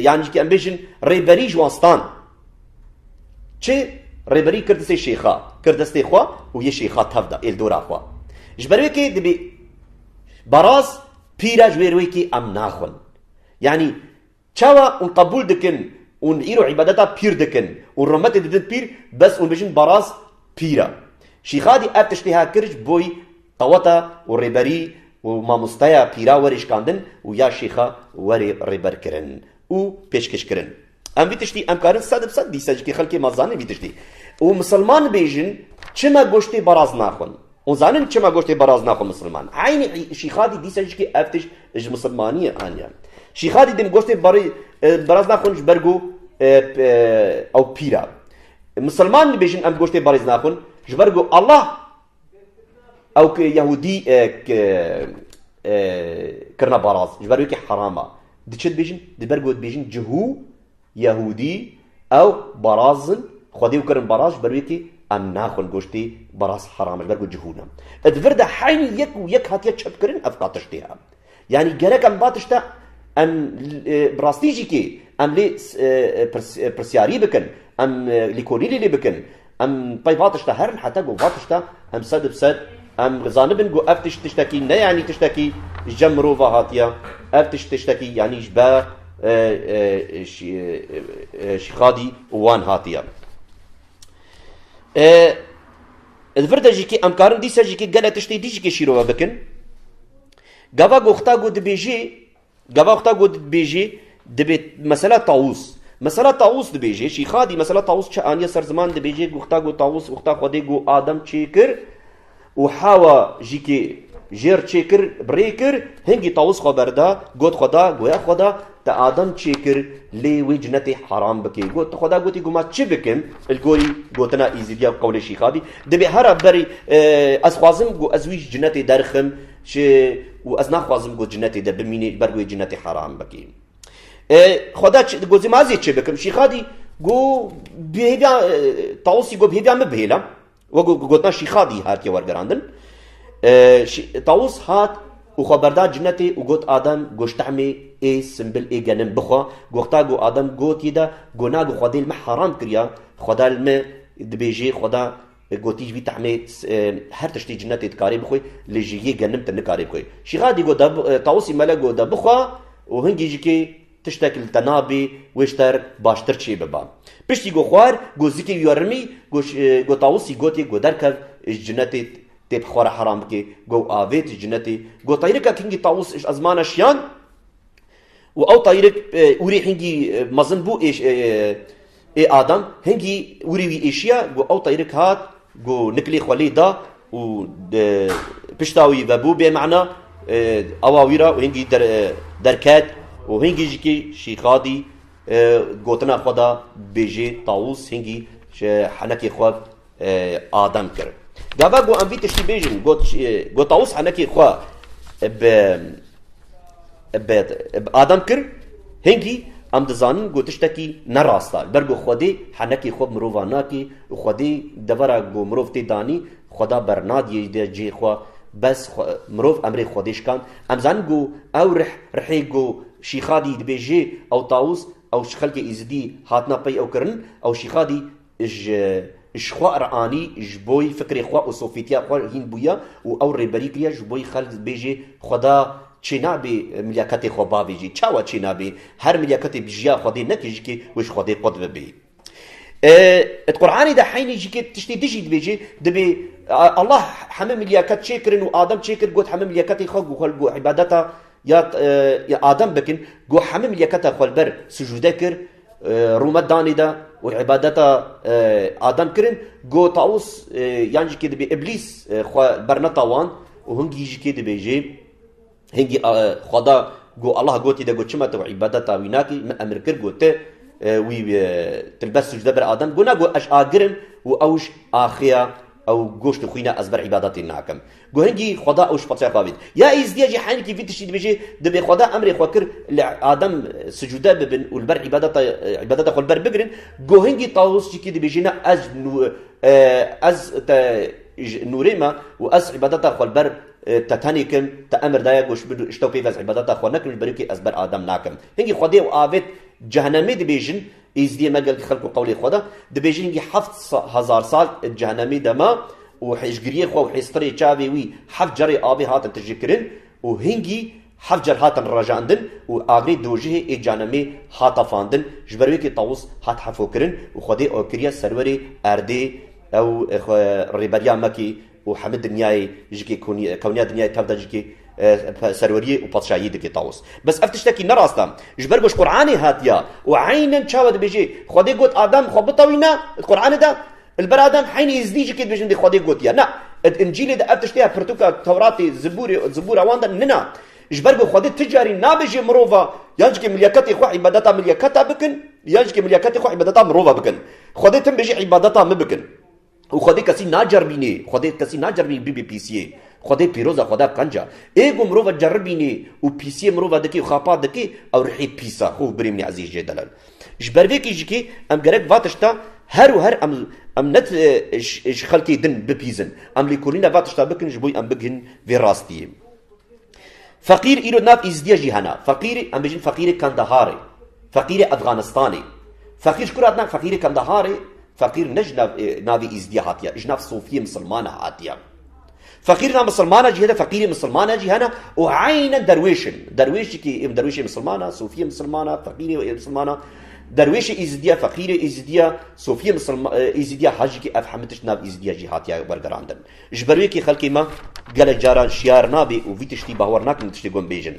Speaker 1: يعني که امبیشن ریبری جوانستان چه ریبری کردسته شیخا کردسته خوا و یه شیخا تفدا ال دورا خوا جبروي كي دبي براز بيرا جبروي كي ام ناخن يعني چاوا اون قبول دكن اون ايرو عبادتا بير دكن اون رمت ددن بير بس اون بيجن براز بيرا شيخادي ابتشتها كرج بوي طوتا وريبري وما مستيا بيرا وريش كاندن ويا شيخا وري ريبر كرن و بيشكش كرن ام بيتشتي ام كارن صد بصد دي سجكي خلكي مازاني بيتشتي ومسلمان بيجن چما گوشتي براز ناخن وزانن چما گوشت براز ناخو مسلمان عين شيخادي دي سجكي افتش اج مسلمانيه انيا شيخادي دم گوشت براز ناخونش برگو او بيرا مسلمان بيجن ام گوشت براز ناخون جبرگو الله او يهودي كرنا باراز جبروكي حرامه دچت بيجن دبرغوت بيجن جهو يهودي او برازن خديو كرن براز بروكي ام ناخن گوشتي براز حرام جبرغوت جهونا ادفردا حين يك ويك هاتيه تشبكرن افقاتشتيها يعني جرك ام باتشتا ام براستيجيكي ام لي برسياري بكن ام ليكوليلي لي بكن ام بايفاتشتا هرن حتى جو باتشتا ام صد بصد ام غزانبن جو افتش تشتكي نه يعني تشتكي جمروفا هاتيا افتش تشتكي يعني جبا شخادي وان هاتيا الفرده جيكي ام كارن دي سجيكي قال تشتي دي جيكي شيرو بكن غابا غوختا غود بيجي دبي مساله طاووس مساله طاووس دبيجي شي خادي مساله طاووس شانيه سر زمان دبيجي غوختا غو طاووس غوختا خدي غو ادم تشيكر وحاوا جيكي جير تشيكر بريكر هنگي طاووس خبردا غوت خدا غويا خدا تا ادم تشيكر لي وجنتي حرام بكي غوت خدا غوتي غما تشبكم الغوري غوتنا ايزيديا قول شي خادي دبي هرا بري از خوازم غو ازويج جنتي درخم شي وازنا خوازم غو جنتي دبميني برغوي جنتي حرام بكي خدا غوزي مازي تشبكم شي خادي غو بيبيا طاووسي غو بيبيا مبهلا وقلنا شي خادي هاتي ورقراندن طاووس هات وخبردار جنتي وقلت آدم قوش تعمي اي سنبل اي جنن بخوا قوقتا قو آدم قوت يدا قونا قو خدي الم حرام كريا خدا الم دبيجي خدا قوتيج بي تعمي هر تشتي جنتي تكاري بخوي لجي جنن تنكاري بخوي شي خادي قو طاووسي ملا قو دا بخوا وهنجي جيكي تشتكل تنابي ويشتر باشتر شي ببا بشتي قو خوار قو زيكي يورمي قو طاووسي قوتي قو دركب جنتي تيب خوار حرام كي قو آفيت جنتي قو طيركا كينجي طاووس اش ازمان اشيان و او طيرك وري هنجي مزنبو ايش اي ادم هنجي وري وي ايشيا قو او طيرك هات قو نكلي خولي دا و بشتاوي بابو بمعنى اواويرا وهنجي دركات وهنجي جيكي شي خادي قوتنا خدا بيجي طاووس هنجي حنكي خواب آدم كر دابا قو ام بيتشتي بيجن قو طاووس حنكي خواب آدم كر هنجي ام دزانن قو تشتكي نراستا برقو خودي حنكي خواب مروفاناكي وخودي دورا قو مروفتي داني خدا برناد يجي خواب بس مروف امري خوديش كان ام زانقو او رحيقو شي خادي دبيجي او طاووس او شخلك ازدي هاتنا بي او كرن او شي خادي شخوا راني جبوي فكري خوا وصوفيتيا خوا هين بويا او ريبريكيا جبوي خالد بيجي خدا چنابي ملياكتي خو بابيجي چاوا چنابي هر ملياكتي بجيا خدي نكيجكي وش خدي قد بي القرآن ده حين يجي تشتي ديجي دبيجي دبي الله حمم ملياكت شكرن وآدم شكر قلت حمم ملياكتي خلق وخلق عبادته يا آدم بكن قو حمم ملياكته خلبر سجوده كر رومت داني ده وعبادته آدم كرن قو طاووس يعني كي دبي إبليس برنتا وان وهنجي يجي كي دبيجي هنجي خدا قو الله قوتي ده قو شمت وعبادته ويناكي من أمر كر قوته وي تلبس سجده بر آدم قلنا قو اش آگرن و اوش آخيا او گوشت خوينا ازبر عبادتي ناكم قو هنجي خدا اوش فتح قابد يا ازديا جي حين كي فيتشي بيجي دبي خدا امري خوكر لآدم سجده ببن والبر عبادته خو البر بقرن قو هنجي طاووس كي بيجينا از نوريما واز عبادته خو البر تتانيكم تأمر دايا قوش بدو اشتو بيفاز عبادته خو نكم البريكي ازبر آدم ناكم هنجي خدي وآفت جهنمي دبيجن ازدي ما قال خلقوا قولي خدا دبيجن يجي 7000 سال الجهنمي دما وحيشقريه خو وحيستري تشافي وي حف جري ابي هاتن تجكرن وهنجي حف جر هاتن رجاندن واغري دوجه الجهنمي هاتفاندن جبرويكي طاووس هات حفوكرن وخدي او كريا سروري اردي او ريبريا مكي وحمد دنياي جيكي كونيا دنياي تبدا جيكي سروريه وبطشايي دكي طاووس بس افتشتكي نراستا جبرغوش قراني هاتيا وعينا تشاود بيجي خدي قوت ادم خبطوينا القران ده البرادم حين يزديجي كده بيجي دي خدي قوت يا نا الانجيل ده افتشتيها برتوكا توراتي زبور واندا ننا جبرغو خدي تجاري نابجي مروفا يانجكي ملياكتي خو عبادتها ملياكتها بكن يانجكي ملياكتي خو عبادتها مروفا بكن خدي تم بيجي عبادتها مبكن و خودی کسی ناجربینه خودی کسی ناجربینه بی پیسیه خودی پیروزا خدا قنجا ایگو مرو جربینه و پیسیه مرو دکی و خاپا دکی او رحی پیسا خو بریم عزیز جدلال جبروی کی جکی ام گرک واتشتا هر و هر ام نت خلکی دن بپیزن ام لیکولینا واتشتا بکن جبوی ام بگن وی راستیه فقیر ایرو ناف ازدیا جهانا فقیر ام بجن فقیر کندهاری فقیر افغانستانی فقیر شکرات فقیر کندهاری فقیر نجناف نافي ازديا هاتيا جناف صوفيه مسلمانه هاتيا فقيرنا مسلمانه جهه فقير مسلمانه جهنا وعين درويش كي درويش مسلمانه صوفيه مسلمانه فقير مسلمانه درويش ازديا فقير ازديا صوفيه مسلم ازديا حاجي كي افهمتش ناف ازديا جهاتيا برغراندن جبروي كي خلقي ما قال جاران شيار نابي وفيتشتي باورناك نتشتي قوم بيجن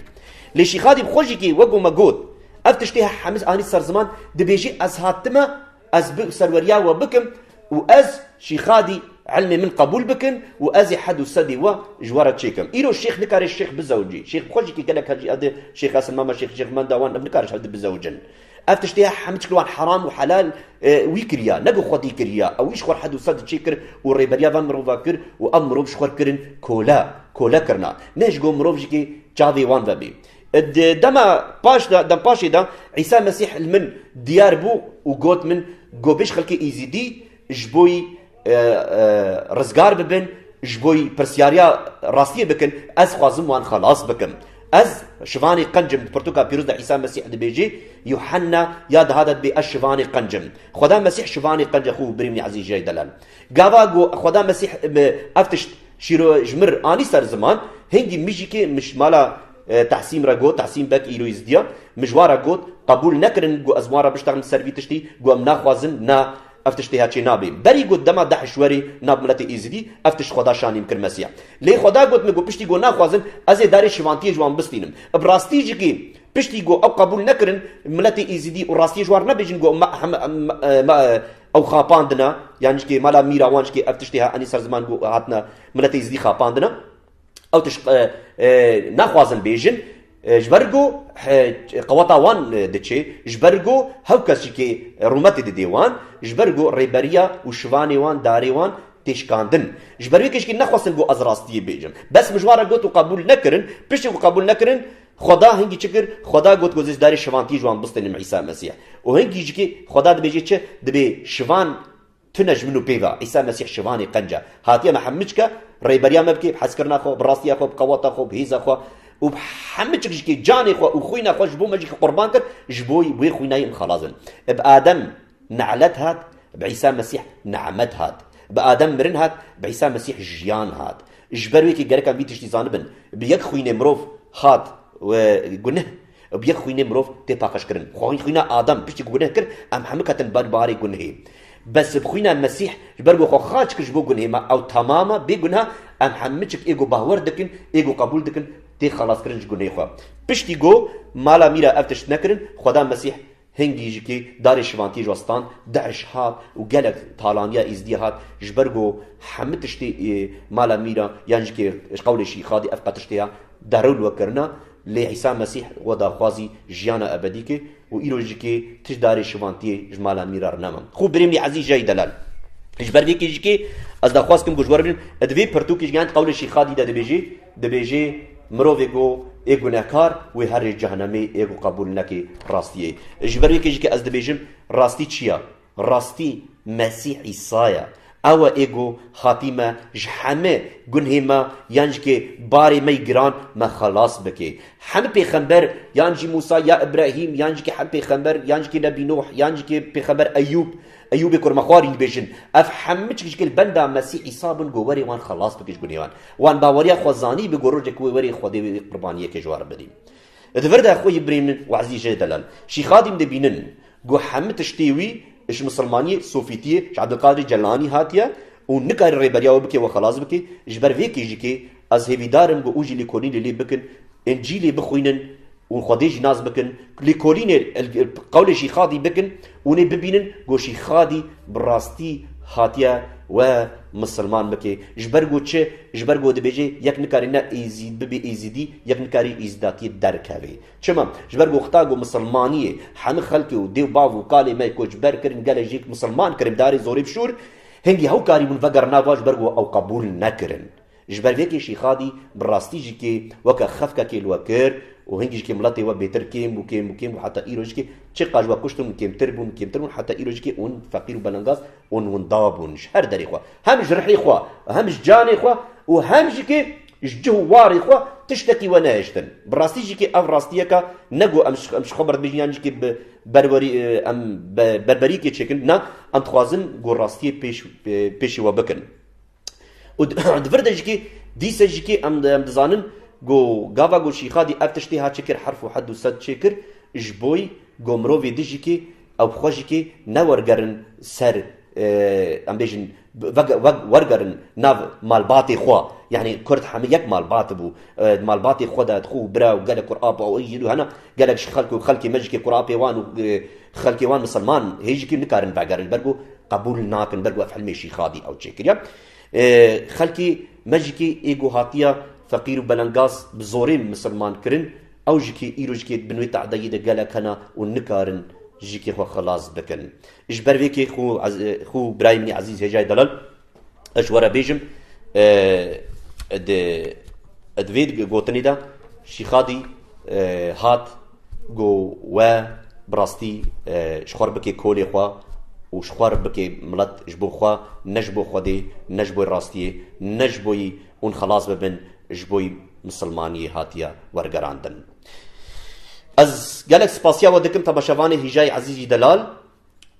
Speaker 1: ليش خادي بخوجي كي وقو مقود افتشتيها حمس اني صار زمان دبيجي ازهاتما از سروريا وبكم واز شيخادي علمي من قبول بكن وازي حد وسدي وجواره تشيكم ايرو الشيخ نكاري الشيخ بزوجي شيخ خوجي كي قالك هاجي ادي شيخ حسن ماما شيخ من داوان نكارش حد بزوجن افتشتيها حمتك لوان حرام وحلال ويكريا نقو خدي كريا او يشخر حد وسد تشيكر وريبريا فان مروفاكر وامرو بشخر كرن كولا كرنا نيش قوم مروفجي جافي وان فبي دما باش دم باشي دا عيسى مسيح المن ديار بو وقوت من قوبيش خلقي ايزيدي جبوي رزقار ببن جبوي برسياريا راستية بكن از خوازم وان خلاص بكم از شفاني قنجم برتوكا بيروز دا عيسى مسيح دبيجي يوحنا ياد هذا بي الشفاني قنجم خدا مسيح شفاني قنجم خو بريمني عزيز جاي دلال قاوا خدا مسيح افتش شيرو جمر اني سر زمان هندي ميجيكي مش مالا تحسين راجو تحسين باك إيرو يزديا مجوارا جوت قبول نكرن جو أزمارا بشتغل سرفي تشتي جو أم ناخوازن نا افتشتي هاتشي نابي بري جوت دما دحش وري ناب ملتي إيزدي افتش خدا شاني مكر مسيح لي خدا جوت مجو بشتي جو ناخوازن أزي داري شوانتي جوان بستينم براستي جيكي بشتي جو أو قبول نكرن ملتي إيزدي وراستي جوار نبيجن جو ما او خاپاندنا يعني كي مالا ميرا وانش كي افتشتيها اني سر زمان جو هاتنا ملتي إيزدي خاپاندنا او تش ناخوازن بيجن جبرجو قواتا وان دتشي جبرجو هوكس كي روماتي ديوان جبرجو ريبريا وشواني وان داري وان تشكاندن جبرجو كيش كي ناخوازن جو ازراستي بيجن بس مجوارا قوت وقبول نكرن بيش وقبول نكرن خدا هنگی چکر خدا گوت گوزش داری شوانتی جوان بستن عیسی مسیح و هنگی جکی خدا دبیجی چه دبی شوان تنج منو بيفا عيسى مسيح شواني قنجة هاتيا محمدك ريبريا مبكي بحسكرنا خو براستيا خو بقواتا خو بهيزا خو وبحمدك جكي جاني خو وخوينا خو جبو مجيك قربان كر جبوي بوي خوينا خلاصن بآدم نعلت هات بعيسى مسيح نعمت هات بآدم مرن هات بعيسى مسيح جيان هات جبروي كي جركا بيتش تزانبن بيك خوينا مروف هات وقنه بيك خوينا مروف تباقش كرن خوينا آدم بيش تقنه كر أم حمكة برباري قنه بس بخوينا المسيح جبرجو خو خاج كجبو جنهما او تماما بيجنها ام حمچك ايجو باور دكن ايجو قبول دكن تي خلاص كرنج جنه خو بشتي جو مالا ميرا افتش نكرن خدا مسيح هنگي جكي دار شوانتي جوستان دعش هات وقالك طالانيا ازدي هات جبرجو حمتشتي مالا ميرا يانجكي قول شي خادي افقتشتيها دارول وكرنا لعيسى مسيح ودا خوازي جيانا ابديكي وإيروجيكي تجداري شوانتي جمالا ميرار نامم خوب بريمني عزيز جاي دلال اجبر بيكي جيكي از دا خواز كم گوشوار بين ادوي پرتوكي جگان قول شي خادي دا دبيجي مروفيگو ايگو نكار وهر جهنمي ايگو قبول نكي راستيه اجبر بيكي جيكي از دبيجم راستي چيا راستي مسيح عيسايا او ايگو خاتمه جحمه گنهما يانجكي باري مي گران ما خلاص بكي هم پیغمبر يانجي موسى يا ابراهيم يانجكي هم پیغمبر يانجكي نبي نوح يانجكي پیغمبر ايوب كور مخواري بيجن افهمچ كل بندا مسيح عيسى بن گوري وان خلاص بكش گنيوان وان باوريا خوزاني بگورج كوي وري خدي قربانيه كجوار بدي ادفرد اخوي ابراهيم وعزيز جدلال شي خادم دبينن جو هم تشتيوي ايش مسلمانيه صوفيتيه عبد القادر جلاني هاتيا ونكار ريبريا وبكي وخلاص بكي جبر فيكي جيكي از هيفيدارن بو اوجي لكوني لي بكن انجيلي بخوينن وخديج ناس بكن لكولين قول شي خادي بكن وني ببينن جو شي خادي براستي هاتيا ومسلمان بكي جبرگو چه جبرگو دبيجي يك نكارينا ايزيد ببي ايزيدي يك نكاري ايزداتي دركاوي چما جبرگو خطاگو مسلمانيه هم خلقي وديو باو قالي ما يكو جبر كرن قال جيك مسلمان كرم داري زوري بشور هنگی هەو کاری بوون ڤەگەر ناواش بەرگۆ ئەو قبول نەکردن ji ber vê şîxadî bi rastî jî kê weke xefkekê li we kir û hingî ji kê miletê we bêtir kêm û kêm û kêm û heta îro jî kê çi qaj we kuştin kêmtir bûn heta îro jî kê hûn feqîr û belengaz hûn dabûn ji her derê xwe hem ji rihê xwe hem ji canê xwe û hem jî kê ji cih û warê xwe tiştekî we nehêştin bi rastî jî kê ev rastiyeka nego em ji xwe berdibêjin yan jî kê bi em berberîkê çêkin na em dixwazin got rastiyê pêşî we bikin û di vir de jî kê dîsa jî kê em dizanin gava got şîxadî ev tiştê hat çêkir herf û hed û sed çêkir ji boî got mirovê di jî kê ew xwe jî kê newergerin ser em bêjin wergerin nav malbatê xwe yani Kurd hemî yek malbat bû malbatê xwe de dixwe û bira û gelek Qur'an û jî hene gelek ji xelk û xelkê me jî kê Qur'an pêwan û xelkê wan misilman hê jî kê nikarin vegerin bergo qebûl nakin bergo ev hilmê şîxadî ew çêkiriye xelkê me jî kê êgo hatiya feqîr û belengaz bi zorê misilman kirin ew jî kê îro jî kê bi nûê tehdayî de gelek hene û nikarin jî kê xwe xelas bikin ji ber vê kê xû birayê min ezîz Hêjayê Delal ez were bêjim di vê gotinê de şîxadî hat got we bi rastî ji xwar bike kolê xwe û ji xwar bike milet ji bo xwe ne ji bo Xwedê ne ji bo rastiyê ne ji boî hûn xelas bibin ji boî misilmaniyê hatiye wergerandin ez gelek spasiya we dikim temaşevanê Hêjayê Ezîzî Delal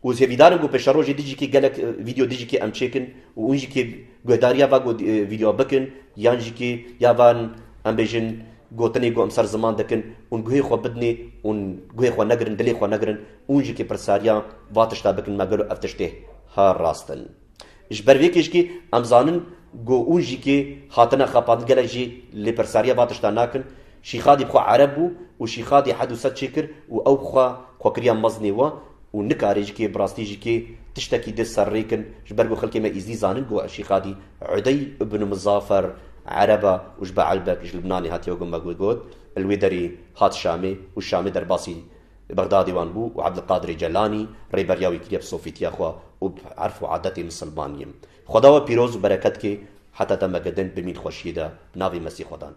Speaker 1: û hêvîdarim got pêşerojê di jî kê gelek vîdeo di jî kê em çêkin û hûn jî kê guhdariya ve got vîdeo bikin yan jî kê ya van em bêjin gotinê got em ser ziman dikin hûn guhê xwe bidinê hûn guhê xwe negirin dilê xwe negirin hûn jî kê pirsariya va tişta bikin me gelo ev tiştê ha rastin ji ber vê kê jî kê em zanin got hûn jî kê hatine xapandin gelek jî lê pirsariya va tişta nakin şîxadî xwe ereb bû û şîxadî hed û sed çêkir û ew xwe xwekiriya mezinê we û nikarê jî kê bi rastî jî kê tiştekî di serrêkin ji ber got xelkê me îzî zanin got şîxadî Udey ibn Muzafer ereba û ji Beelbek ji Libnanê hatiye got me got li wê derê hat Şamê û Şamê derbasî Bexdadê wan bû û Ebdilqadirê Celanî rêberiya wî kiriye bi sofîtiya xwe û erf û adetê misilmaniyê xweda we pîroz û bereket kê heta te me gedin bi mîn xweşiyê de bi navê Mesîh Xwedan